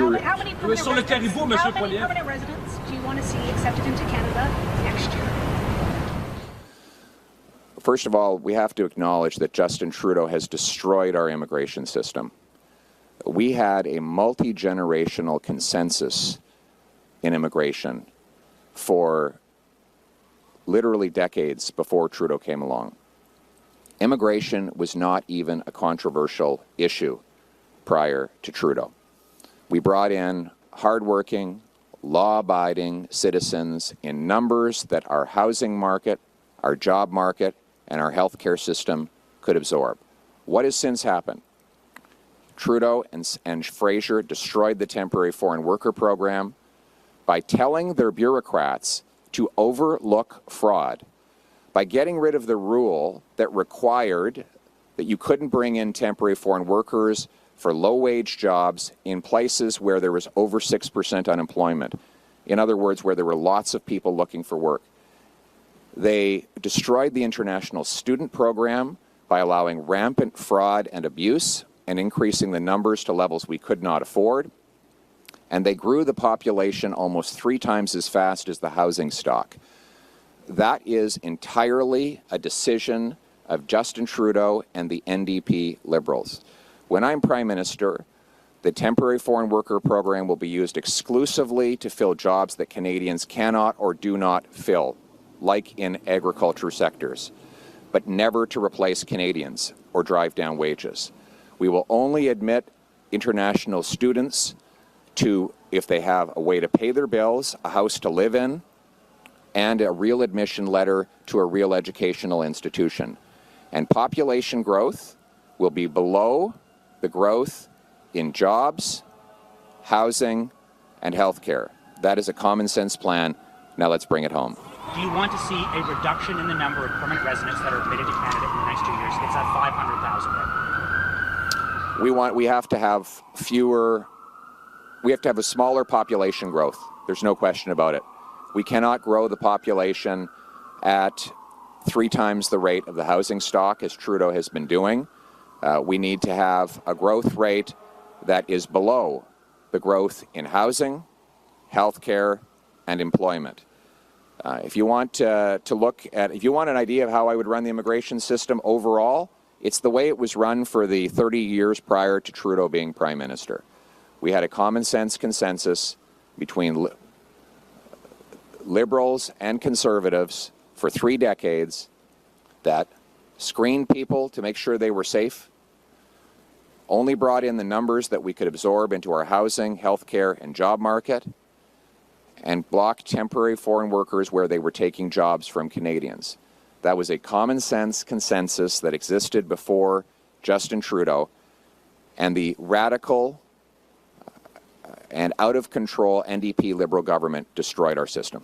How many permanent residents do you want to see accepted into Canada next year? First of all, we have to acknowledge that Justin Trudeau has destroyed our immigration system. We had a multi-generational consensus in immigration for literally decades before Trudeau came along. Immigration was not even a controversial issue prior to Trudeau. We brought in hardworking, law-abiding citizens in numbers that our housing market, our job market, and our healthcare system could absorb. What has since happened? Trudeau and Fraser destroyed the temporary foreign worker program by telling their bureaucrats to overlook fraud, by getting rid of the rule that required that you couldn't bring in temporary foreign workers for low-wage jobs in places where there was over 6% unemployment. In other words, where there were lots of people looking for work. They destroyed the international student program by allowing rampant fraud and abuse and increasing the numbers to levels we could not afford. And they grew the population almost 3 times as fast as the housing stock. That is entirely a decision of Justin Trudeau and the NDP Liberals. When I'm Prime Minister, the temporary foreign worker program will be used exclusively to fill jobs that Canadians cannot or do not fill, like in agriculture sectors, but never to replace Canadians or drive down wages. We will only admit international students to, if they have a way to pay their bills, a house to live in, and a real admission letter to a real educational institution. And population growth will be below the growth in jobs, housing, and healthcare. That is a common sense plan. Now let's bring it home. Do you want to see a reduction in the number of permanent residents that are admitted to Canada in the next 2 years? It's at 500,000 right now. We have to have fewer, we have to have a smaller population growth. There's no question about it. We cannot grow the population at 3 times the rate of the housing stock, as Trudeau has been doing. We need to have a growth rate that is below the growth in housing, healthcare, and employment. If you want if you want an idea of how I would run the immigration system overall, it's the way it was run for the 30 years prior to Trudeau being Prime Minister. We had a common sense consensus between Liberals and Conservatives for 3 decades that screened people to make sure they were safe, only brought in the numbers that we could absorb into our housing, healthcare, and job market, and blocked temporary foreign workers where they were taking jobs from Canadians. That was a common sense consensus that existed before Justin Trudeau, and the radical and out of control NDP Liberal government destroyed our system.